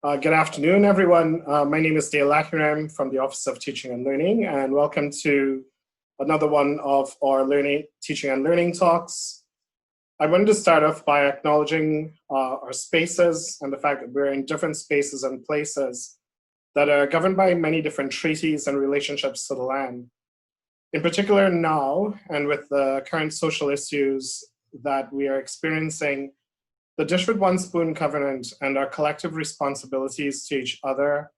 Good afternoon, everyone. My name is Dale Lakiram from the Office of Teaching and Learning, and welcome to another one of our teaching and learning talks. I wanted to start off by acknowledging our spaces and the fact that we're in different spaces and places that are governed by many different treaties and relationships to the land. In particular now, and with the current social issues that we are experiencing, the Dish with One Spoon Covenant and our collective responsibilities to each other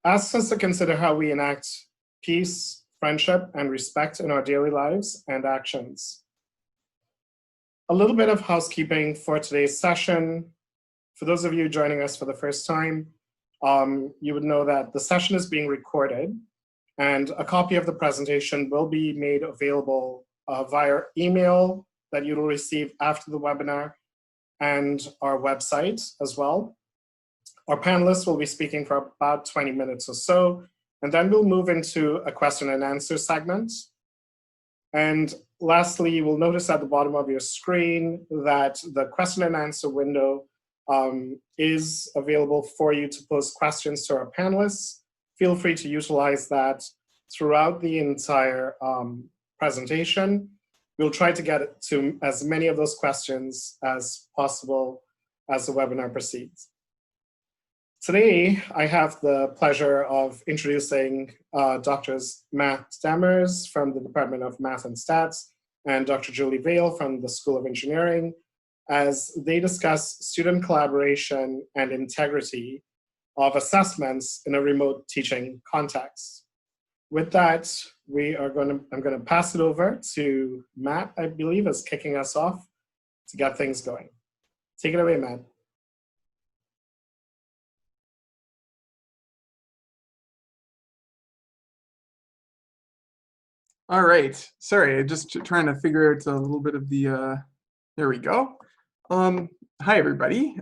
asks us to consider how we enact peace, friendship, and respect in our daily lives and actions. A little bit of housekeeping for today's session. For those of you joining us for the first time, you would know that the session is being recorded, and a copy of the presentation will be made available via email that you will receive after the webinar, and our website as well. Our panelists will be speaking for about 20 minutes or so, and then we'll move into a question and answer segment. And lastly, you will notice at the bottom of your screen that the question and answer window is available for you to pose questions to our panelists. Feel free to utilize that throughout the entire presentation. We'll try to get to as many of those questions as possible as the webinar proceeds. Today, I have the pleasure of introducing Drs. Matt Demers from the Department of Math and Stats and Dr. Julie Vale from the School of Engineering as they discuss student collaboration and integrity of assessments in a remote teaching context. With that, I'm going to pass it over to Matt, I believe, is kicking us off to get things going. Take it away, Matt. All right. Sorry, just trying to figure out a little bit of the, there we go. Hi, everybody.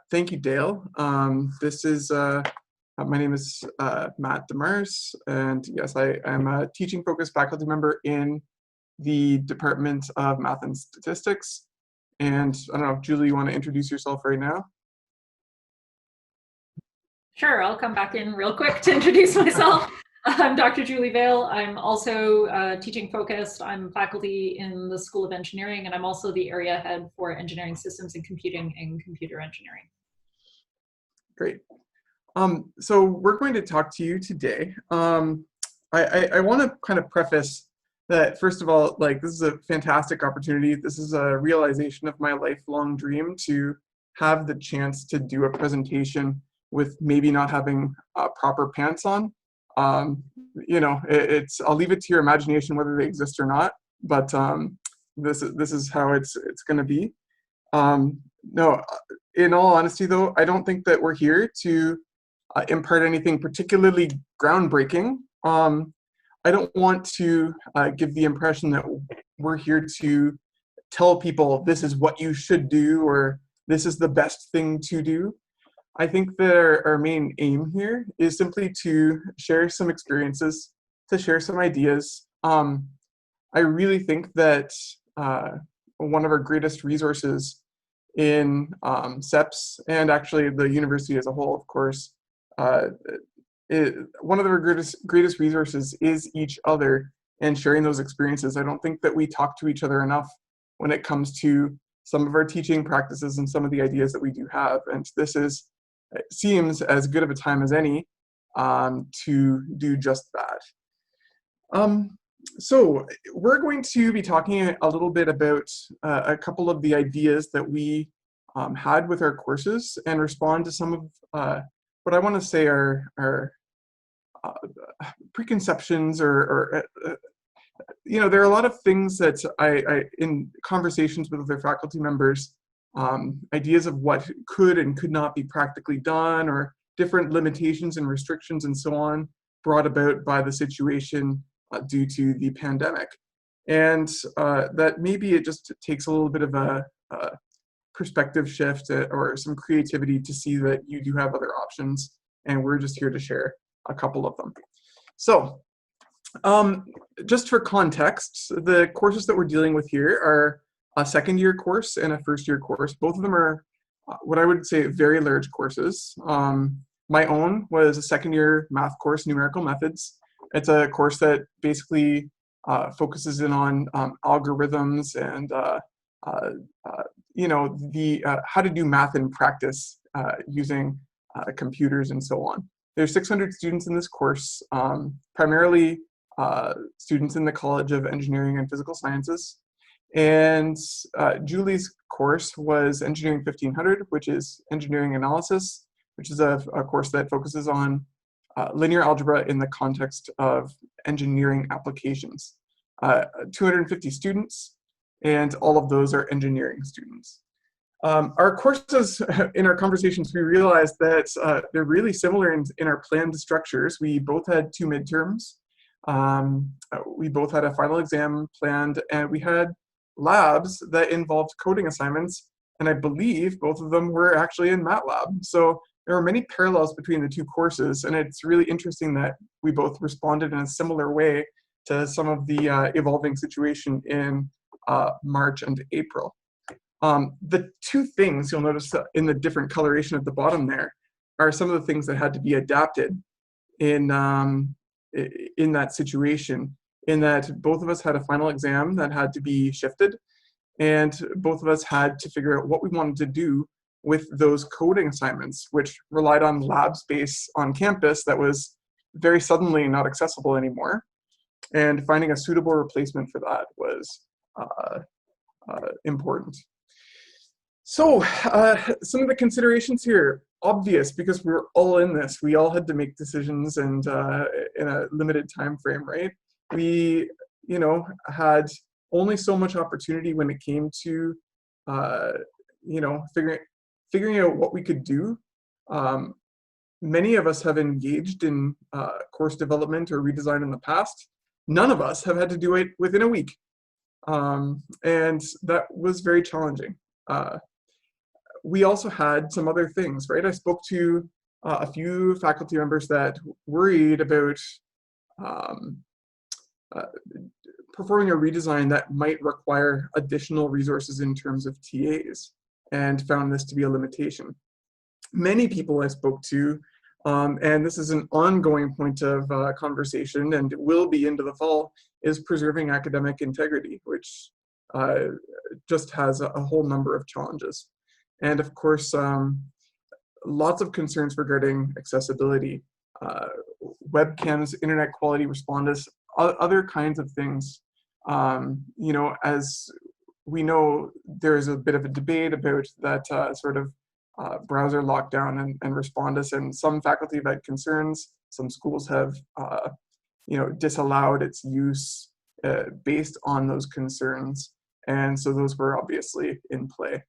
Thank you, Dale. My name is Matt Demers, and yes, I am a teaching-focused faculty member in the Department of Math and Statistics. And I don't know, Julie, you want to introduce yourself right now? Sure, I'll come back in real quick to introduce myself. I'm Dr. Julie Vale. I'm also teaching-focused. I'm faculty in the School of Engineering, and I'm also the area head for engineering systems and computing and computer engineering. Great. So we're going to talk to you today. I want to kind of preface that, first of all, like, this is a fantastic opportunity. This is a realization of my lifelong dream to have the chance to do a presentation with maybe not having proper pants on. You know, I'll leave it to your imagination whether they exist or not, but this is how it's going to be. No, in all honesty, though, I don't think that we're here to impart anything particularly groundbreaking. I don't want to give the impression that we're here to tell people this is what you should do or this is the best thing to do. I think that our main aim here is simply to share some experiences, to share some ideas. I really think that one of our greatest resources in CEPS, and actually the university as a whole, of course, one of our greatest resources is each other and sharing those experiences. I don't think that we talk to each other enough when it comes to some of our teaching practices and some of the ideas that we do have. And this seems as good of a time as any to do just that. So we're going to be talking a little bit about a couple of the ideas that we had with our courses and respond to some of what I want to say are preconceptions or you know, there are a lot of things that I in conversations with other faculty members, ideas of what could and could not be practically done, or different limitations and restrictions and so on brought about by the situation due to the pandemic. And that maybe it just takes a little bit of a perspective shift or some creativity to see that you do have other options, and we're just here to share a couple of them. So just for context, the courses that we're dealing with here are a second-year course and a first-year course. Both of them are what I would say very large courses. My own was a second-year math course, numerical methods. It's a course that basically focuses in on algorithms and how to do math in practice using computers and so on. There's 600 students in this course, primarily students in the College of Engineering and Physical Sciences. And Julie's course was Engineering 1500, which is engineering analysis, which is a course that focuses on linear algebra in the context of engineering applications. 250 students, and all of those are engineering students. Our courses, in our conversations, we realized that they're really similar in our planned structures. We both had 2 midterms. We both had a final exam planned, and we had labs that involved coding assignments, and I believe both of them were actually in MATLAB. So there are many parallels between the 2 courses, and it's really interesting that we both responded in a similar way to some of the evolving situation in March and April. The 2 things you'll notice in the different coloration at the bottom there are some of the things that had to be adapted in that situation, in that both of us had a final exam that had to be shifted, and both of us had to figure out what we wanted to do with those coding assignments, which relied on lab space on campus that was very suddenly not accessible anymore. And finding a suitable replacement for that was important. So some of the considerations here, obvious because we were all in this. We all had to make decisions, and in a limited time frame, right? We, had only so much opportunity when it came to, figuring out what we could do. Many of us have engaged in course development or redesign in the past. None of us have had to do it within a week. And that was very challenging. We also had some other things, right? I spoke to a few faculty members that worried about performing a redesign that might require additional resources in terms of TAs, and found this to be a limitation. Many people I spoke to, and this is an ongoing point of conversation, and it will be into the fall, is preserving academic integrity, which just has a whole number of challenges. And of course, lots of concerns regarding accessibility, webcams, internet quality, respondus, other kinds of things. As we know, there's a bit of a debate about that sort of browser lockdown and respondus, and some faculty have had concerns. Some schools have, disallowed its use based on those concerns, and so those were obviously in play.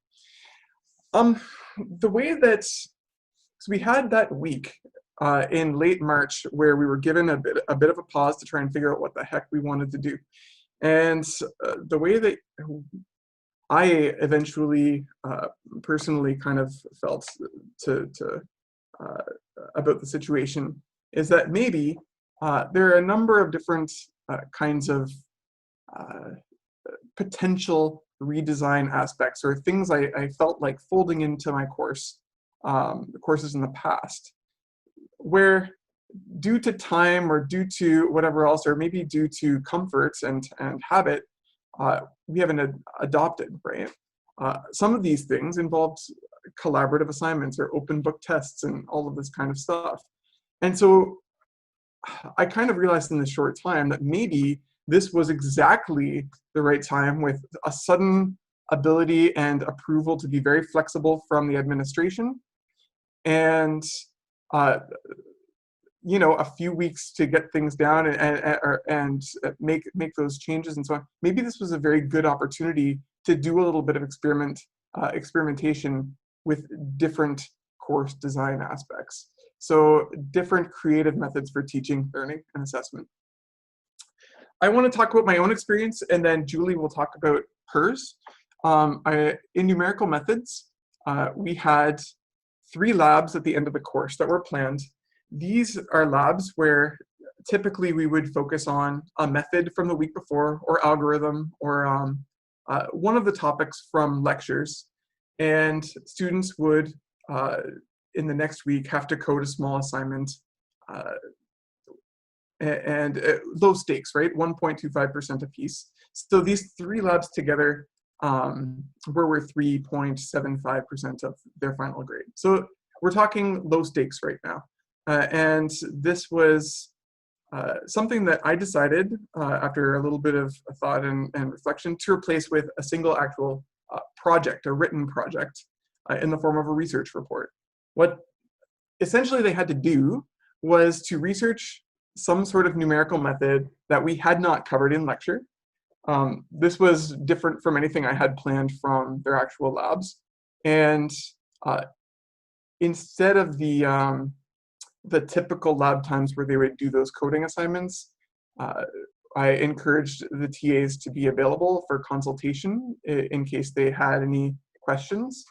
The way that, so we had that week in late March where we were given a bit of a pause to try and figure out what the heck we wanted to do. And the way that I eventually personally kind of felt about the situation is that maybe there are a number of different kinds of potential redesign aspects, or things I felt like folding into my courses in the past, where due to time or due to whatever else, or maybe due to comforts and habit, we haven't adopted, right? Some of these things involved collaborative assignments or open book tests and all of this kind of stuff. And so I kind of realized in this short time that maybe this was exactly the right time, with a sudden ability and approval to be very flexible from the administration, and a few weeks to get things down and make those changes and so on. Maybe this was a very good opportunity to do a little bit of experimentation with different course design aspects. So different creative methods for teaching, learning, and assessment. I want to talk about my own experience, and then Julie will talk about hers. In numerical methods, we had 3 labs at the end of the course that were planned. These are labs where typically we would focus on a method from the week before, or algorithm, or one of the topics from lectures. and students would, in the next week, have to code a small assignment, and low stakes, right? 1.25% apiece. So these 3 labs together were worth 3.75% of their final grade. So we're talking low stakes right now. And this was something that I decided, after a little bit of thought and reflection, to replace with a single actual project, a written project, in the form of a research report. What essentially they had to do was to research some sort of numerical method that we had not covered in lecture. This was different from anything I had planned from their actual labs. And instead of the typical lab times where they would do those coding assignments, I encouraged the TAs to be available for consultation in case they had any questions.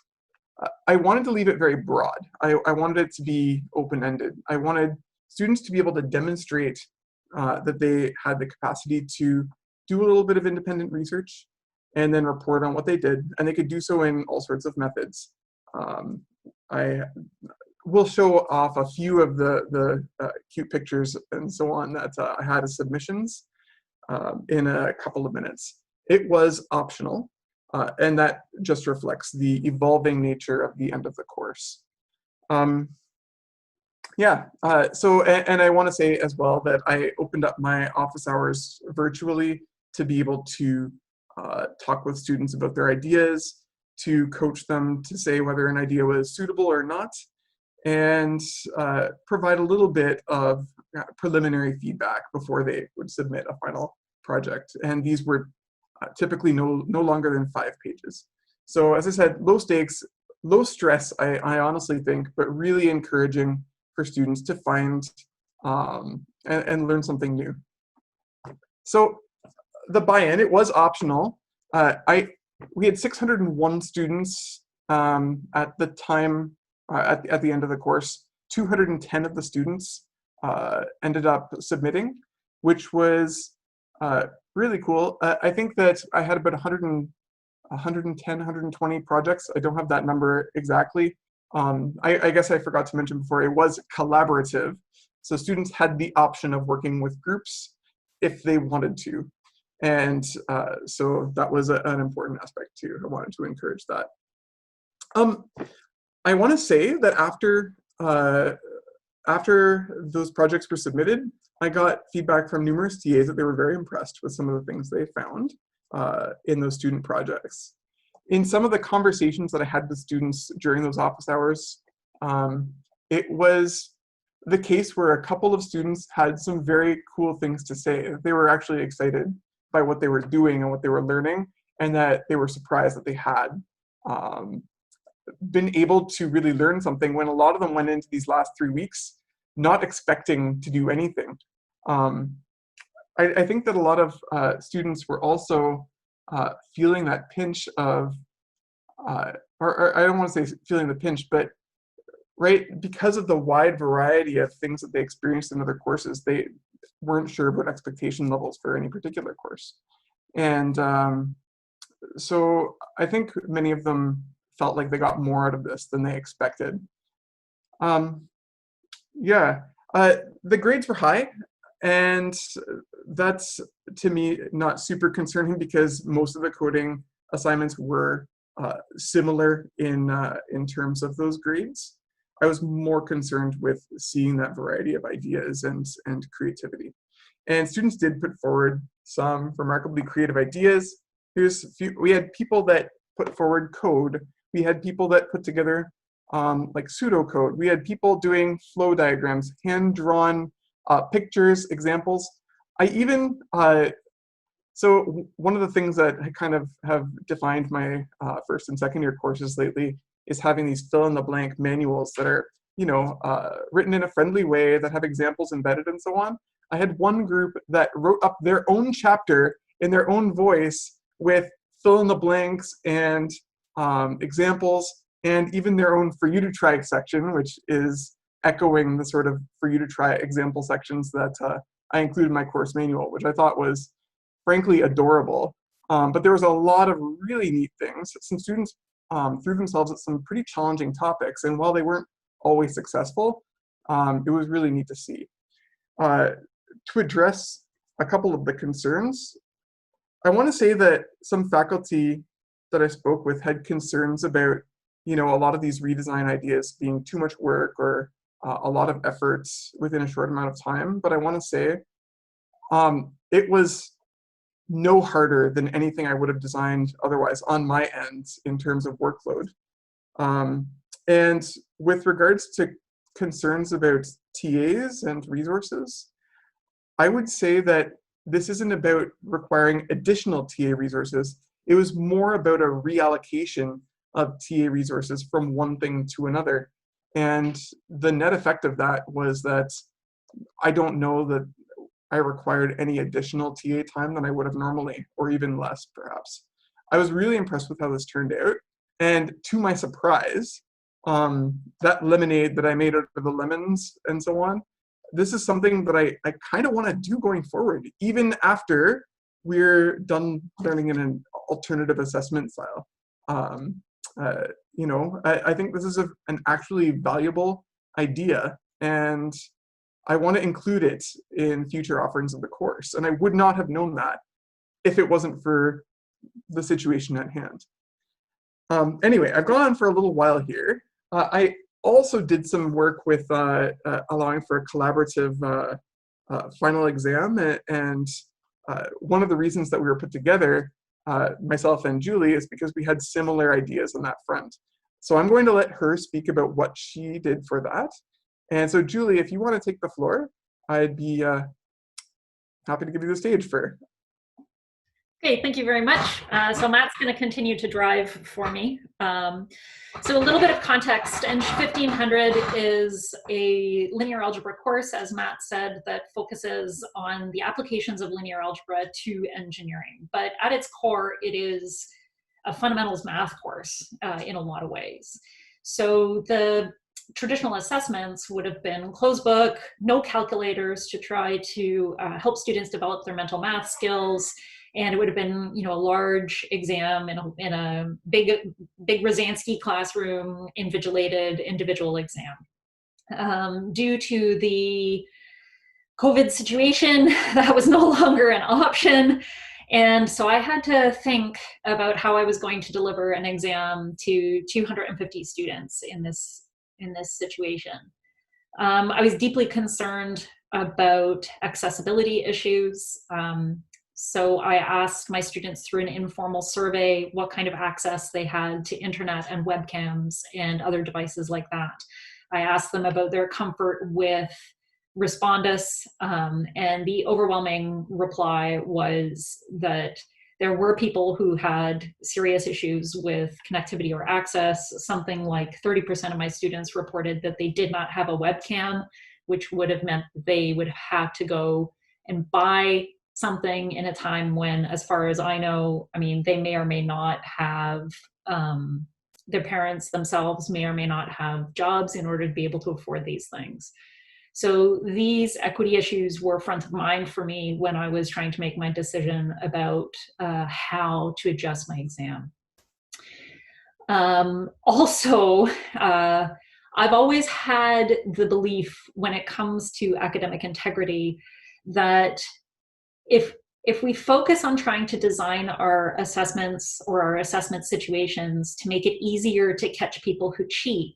I wanted to leave it very broad. I wanted it to be open-ended. I wanted students to be able to demonstrate that they had the capacity to do a little bit of independent research and then report on what they did, and they could do so in all sorts of methods. I will show off a few of the cute pictures and so on that I had as submissions in a couple of minutes. It was optional, and that just reflects the evolving nature of the end of the course. And I want to say as well that I opened up my office hours virtually to be able to talk with students about their ideas, to coach them to say whether an idea was suitable or not, and provide a little bit of preliminary feedback before they would submit a final project. And these were typically no longer than 5 pages. So as I said, low stakes, low stress, I honestly think, but really encouraging for students to find and learn something new. So the buy-in, it was optional. We had 601 students at the time, at the end of the course. 210 of the students ended up submitting, which was really cool. I think that I had about 110, 120 projects. I don't have that number exactly. I guess I forgot to mention before, it was collaborative. So students had the option of working with groups if they wanted to. And so that was an important aspect too. I wanted to encourage that. I want to say that after those projects were submitted, I got feedback from numerous TAs that they were very impressed with some of the things they found in those student projects. In some of the conversations that I had with students during those office hours, it was the case where a couple of students had some very cool things to say. They were actually excited by what they were doing and what they were learning, and that they were surprised that they had been able to really learn something when a lot of them went into these last 3 weeks not expecting to do anything. I think that a lot of students were also feeling that pinch of, or I don't want to say feeling the pinch, but right, because of the wide variety of things that they experienced in other courses, they weren't sure about expectation levels for any particular course. And so I think many of them felt like they got more out of this than they expected. The grades were high, and that's, to me, not super concerning because most of the coding assignments were similar in terms of those grades. I was more concerned with seeing that variety of ideas and creativity. And students did put forward some remarkably creative ideas. We had people that put forward code. We had people that put together like pseudocode. We had people doing flow diagrams, hand-drawn pictures, examples. I even, so one of the things that I kind of have defined my first and second year courses lately is having these fill-in-the-blank manuals that are, written in a friendly way, that have examples embedded and so on. I had one group that wrote up their own chapter in their own voice with fill-in-the-blanks and examples, and even their own for you to try section, which is echoing the sort of for you to try example sections that I included in my course manual, which I thought was frankly adorable. But there was a lot of really neat things. Some students threw themselves at some pretty challenging topics. And while they weren't always successful, it was really neat to see. To address a couple of the concerns, I want to say that some faculty that I spoke with had concerns about, a lot of these redesign ideas being too much work or a lot of efforts within a short amount of time. But I want to say it was no harder than anything I would have designed otherwise on my end in terms of workload. And with regards to concerns about TAs and resources, I would say that this isn't about requiring additional TA resources. It was more about a reallocation of TA resources from one thing to another. And the net effect of that was that I don't know that I required any additional TA time than I would have normally, or even less, perhaps. I was really impressed with how this turned out. And to my surprise, that lemonade that I made out of the lemons and so on, this is something that I kind of want to do going forward, even after we're done learning in an alternative assessment style. I think this is an actually valuable idea, and I want to include it in future offerings of the course. And I would not have known that if it wasn't for the situation at hand. Anyway, I've gone on for a little while here. I also did some work with allowing for a collaborative final exam. And one of the reasons that we were put together, myself and Julie, is because we had similar ideas on that front. So I'm going to let her speak about what she did for that. And so Julie, if you want to take the floor, I'd be happy to give you the stage for. Okay, thank you very much. So Matt's going to continue to drive for me. So a little bit of context. ENG 1500 is a linear algebra course, as Matt said, that focuses on the applications of linear algebra to engineering. But at its core, it is a fundamentals math course in a lot of ways. So the traditional assessments would have been closed book, no calculators to try to help students develop their mental math skills. And it would have been, a large exam in a big Rosansky classroom, invigilated individual exam. Due to the COVID situation, that was no longer an option. And so I had to think about how I was going to deliver an exam to 250 students in this situation. I was deeply concerned about accessibility issues. So I asked my students through an informal survey what kind of access they had to internet and webcams and other devices like that. I asked them about their comfort with Respondus, and the overwhelming reply was that there were people who had serious issues with connectivity or access. Something like 30% of my students reported that they did not have a webcam, which would have meant they would have to go and buy something in a time when, as far as I know, they may or may not have, their parents themselves may or may not have jobs in order to be able to afford these things. So these equity issues were front of mind for me when I was trying to make my decision about how to adjust my exam. Also, I've always had the belief when it comes to academic integrity that if we focus on trying to design our assessments or our assessment situations to make it easier to catch people who cheat,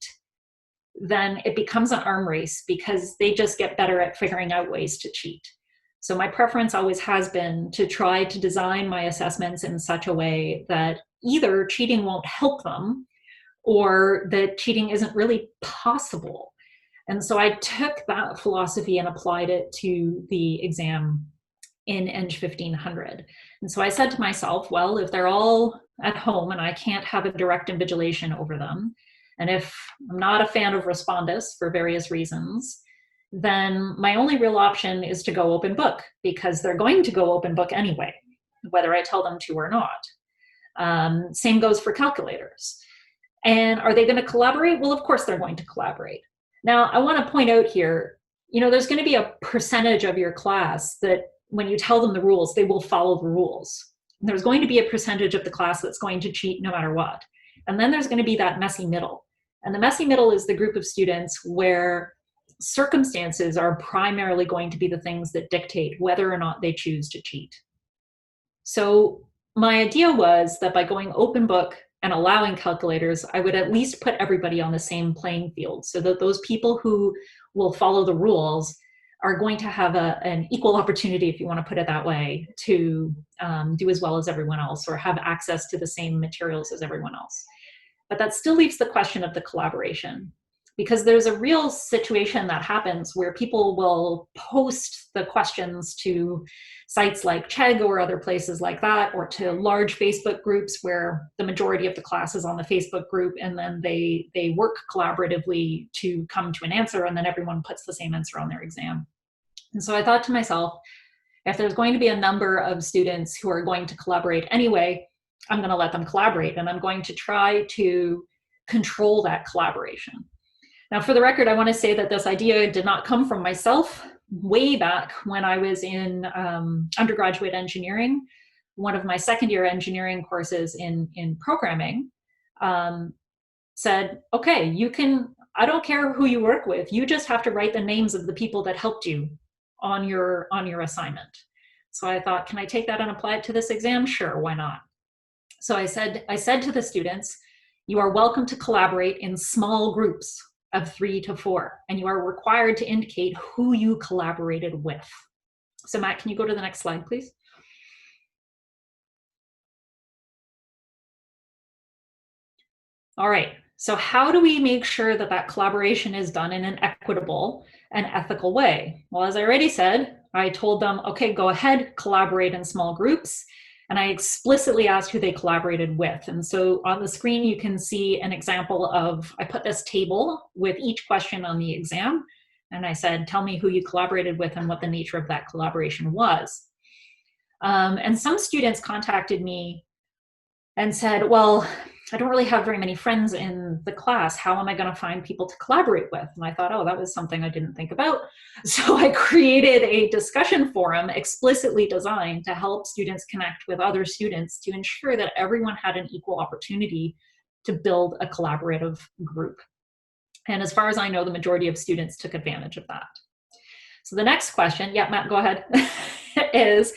then it becomes an arm race because they just get better at figuring out ways to cheat. So my preference always has been to try to design my assessments in such a way that either cheating won't help them or that cheating isn't really possible. And so I took that philosophy and applied it to the exam in ENG 1500. And so I said to myself, well, if they're all at home and I can't have a direct invigilation over them, and if I'm not a fan of Respondus for various reasons, then my only real option is to go open book, because they're going to go open book anyway, whether I tell them to or not. Same goes for calculators. And are they going to collaborate? Well, of course they're going to collaborate. Now, I want to point out here, there's going to be a percentage of your class that when you tell them the rules, they will follow the rules. And there's going to be a percentage of the class that's going to cheat no matter what. And then there's going to be that messy middle. And the messy middle is the group of students where circumstances are primarily going to be the things that dictate whether or not they choose to cheat. So my idea was that by going open book and allowing calculators, I would at least put everybody on the same playing field so that those people who will follow the rules are going to have an equal opportunity, if you want to put it that way, to do as well as everyone else or have access to the same materials as everyone else. But that still leaves the question of the collaboration, because there's a real situation that happens where people will post the questions to sites like Chegg or other places like that, or to large Facebook groups where the majority of the class is on the Facebook group, and then they work collaboratively to come to an answer, and then everyone puts the same answer on their exam. And so I thought to myself, if there's going to be a number of students who are going to collaborate anyway, I'm going to let them collaborate, and I'm going to try to control that collaboration. Now, for the record, I want to say that this idea did not come from myself. Way back when I was in undergraduate engineering, one of my second-year engineering courses in programming said, okay, I don't care who you work with, you just have to write the names of the people that helped you on your assignment. So I thought, can I take that and apply it to this exam? Sure, why not? So I said to the students, you are welcome to collaborate in small groups of 3 to 4, and you are required to indicate who you collaborated with. So Matt, can you go to the next slide, please? All right, so how do we make sure that that collaboration is done in an equitable and ethical way? Well, as I already said, I told them, okay, go ahead, collaborate in small groups. And I explicitly asked who they collaborated with. And so on the screen, you can see an example of, I put this table with each question on the exam. And I said, tell me who you collaborated with and what the nature of that collaboration was. And some students contacted me and said, well, I don't really have very many friends in the class. How am I going to find people to collaborate with? And I thought, oh, that was something I didn't think about. So I created a discussion forum explicitly designed to help students connect with other students to ensure that everyone had an equal opportunity to build a collaborative group. And as far as I know, the majority of students took advantage of that. So the next question, yeah, Matt, go ahead, is,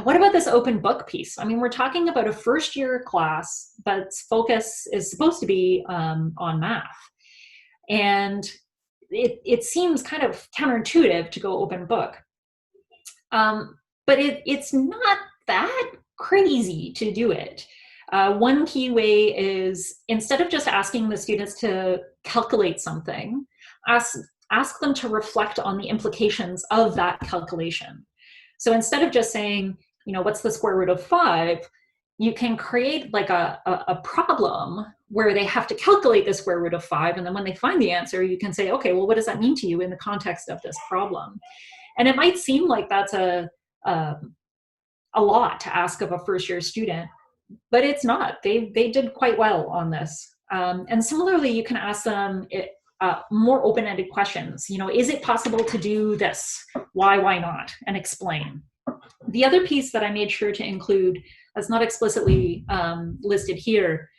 what about this open book piece? I mean, we're talking about a first-year class, but its focus is supposed to be on math. And it seems kind of counterintuitive to go open book. But it's not that crazy to do it. One key way is, instead of just asking the students to calculate something, ask them to reflect on the implications of that calculation. So instead of just saying, you know, what's the square root of 5, you can create like a problem where they have to calculate the square root of 5. And then when they find the answer, you can say, okay, well, what does that mean to you in the context of this problem? And it might seem like that's a lot to ask of a first-year student, but it's not. They did quite well on this. And similarly, you can ask them more open-ended questions. You know, is it possible to do this? Why not? And explain. The other piece that I made sure to include, that's not explicitly listed here,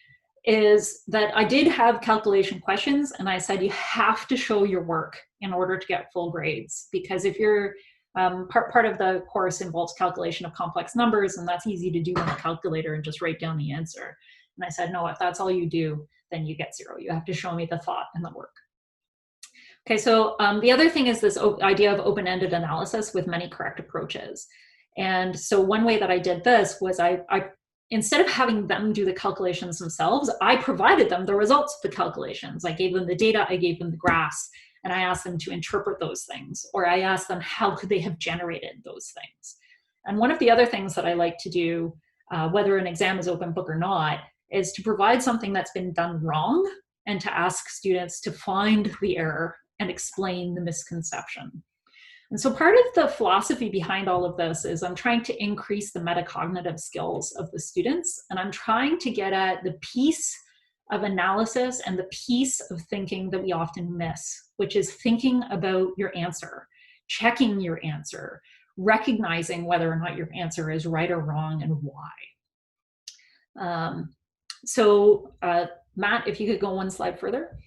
is that I did have calculation questions, and I said you have to show your work in order to get full grades, because if you're part of the course involves calculation of complex numbers, and that's easy to do on a calculator and just write down the answer. And I said, no, if that's all you do, then you get 0. You have to show me the thought and the work. Okay, so the other thing is this idea of open-ended analysis with many correct approaches. And so one way that I did this was I instead of having them do the calculations themselves, I provided them the results of the calculations. I gave them the data, I gave them the graphs, and I asked them to interpret those things, or I asked them how could they have generated those things. And one of the other things that I like to do, whether an exam is open book or not, is to provide something that's been done wrong and to ask students to find the error and explain the misconception. And so part of the philosophy behind all of this is I'm trying to increase the metacognitive skills of the students, and I'm trying to get at the piece of analysis and the piece of thinking that we often miss, which is thinking about your answer, checking your answer, recognizing whether or not your answer is right or wrong and why. So Matt, if you could go one slide further.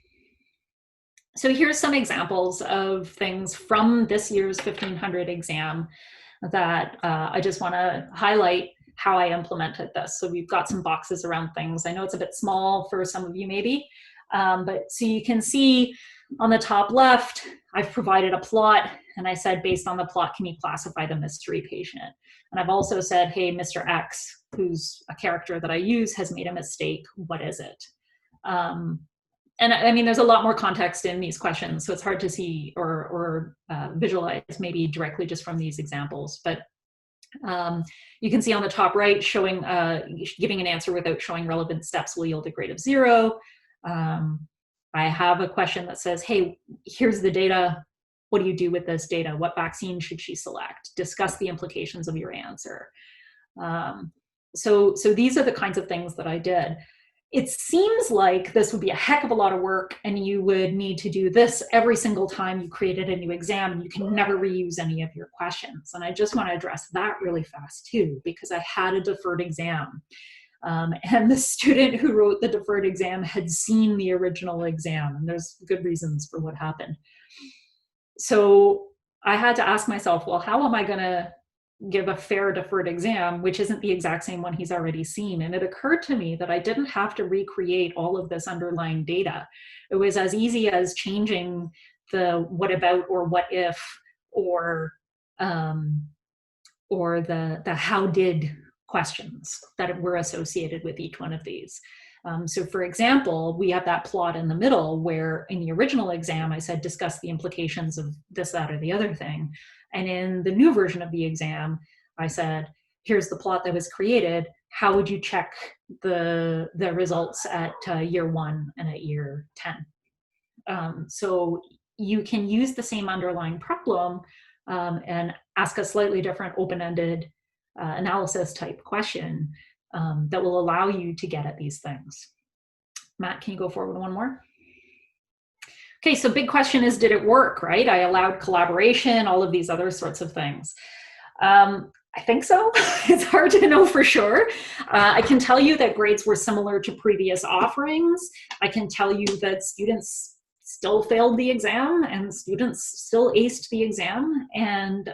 So here's some examples of things from this year's 1500 exam that I just want to highlight how I implemented this. So we've got some boxes around things. I know it's a bit small for some of you maybe, but so you can see on the top left, I've provided a plot and I said, based on the plot, can you classify the mystery patient? And I've also said, hey, Mr. X, who's a character that I use, has made a mistake. What is it? And I mean, there's a lot more context in these questions, so it's hard to see or visualize maybe directly just from these examples. But you can see on the top right, showing giving an answer without showing relevant steps will yield a grade of 0. I have a question that says, hey, here's the data. What do you do with this data? What vaccine should she select? Discuss the implications of your answer. So these are the kinds of things that I did. It seems like this would be a heck of a lot of work and you would need to do this every single time you created a new exam and you can never reuse any of your questions. And I just want to address that really fast too, because I had a deferred exam. And the student who wrote the deferred exam had seen the original exam, and there's good reasons for what happened. So I had to ask myself, well, how am I going to give a fair deferred exam, which isn't the exact same one he's already seen? And it occurred to me that I didn't have to recreate all of this underlying data. It was as easy as changing the what about or what if or the how did questions that were associated with each one of these. So for example, we have that plot in the middle where in the original exam, I said, discuss the implications of this, that, or the other thing. And in the new version of the exam, I said, here's the plot that was created. How would you check the results at year 1 and at year 10? So you can use the same underlying problem and ask a slightly different open-ended analysis type question that will allow you to get at these things. Matt, can you go forward one more? Okay, so big question is, did it work, right? I allowed collaboration, all of these other sorts of things. I think so. It's hard to know for sure. I can tell you that grades were similar to previous offerings. I can tell you that students still failed the exam and students still aced the exam. And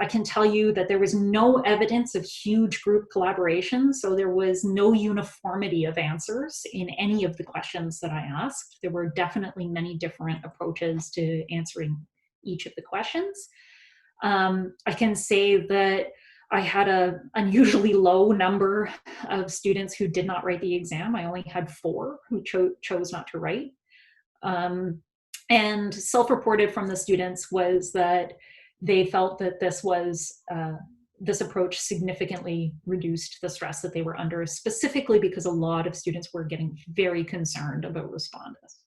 I can tell you that there was no evidence of huge group collaboration, so there was no uniformity of answers in any of the questions that I asked. There were definitely many different approaches to answering each of the questions. I can say that I had an unusually low number of students who did not write the exam. I only had 4 who chose not to write. And self-reported from the students was that they felt that this approach significantly reduced the stress that they were under, specifically because a lot of students were getting very concerned about respondents.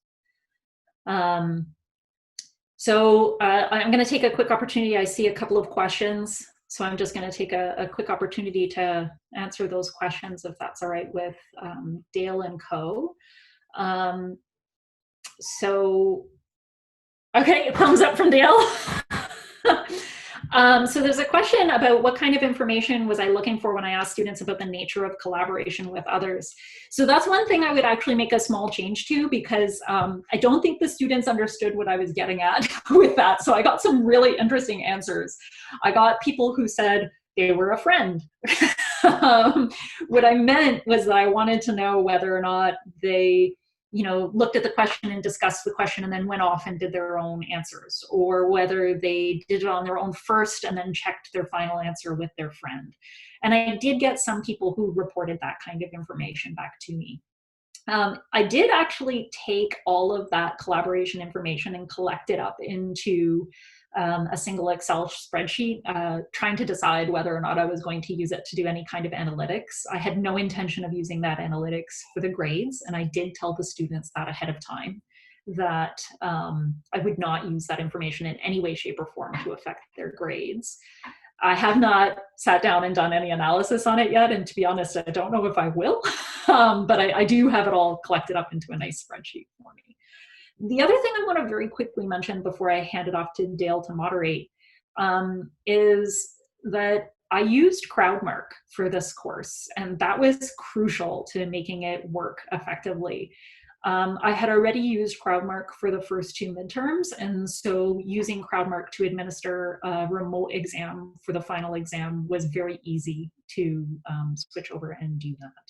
So I'm going to take a quick opportunity. I see a couple of questions, so I'm just going to take a quick opportunity to answer those questions, if that's all right with Dale and co. So, okay, thumbs up from Dale. So there's a question about what kind of information was I looking for when I asked students about the nature of collaboration with others. So that's one thing I would actually make a small change to, because I don't think the students understood what I was getting at with that. So I got some really interesting answers. I got people who said they were a friend. What I meant was that I wanted to know whether or not they looked at the question and discussed the question and then went off and did their own answers, or whether they did it on their own first and then checked their final answer with their friend. And I did get some people who reported that kind of information back to me. I did actually take all of that collaboration information and collect it up into a single Excel spreadsheet, trying to decide whether or not I was going to use it to do any kind of analytics. I had no intention of using that analytics for the grades, and I did tell the students that ahead of time, that I would not use that information in any way, shape, or form to affect their grades. I have not sat down and done any analysis on it yet, and to be honest, I don't know if I will, but I do have it all collected up into a nice spreadsheet for me. The other thing I want to very quickly mention before I hand it off to Dale to moderate is that I used CrowdMark for this course, and that was crucial to making it work effectively. I had already used CrowdMark for the first 2 midterms, and so using CrowdMark to administer a remote exam for the final exam was very easy to switch over and do that.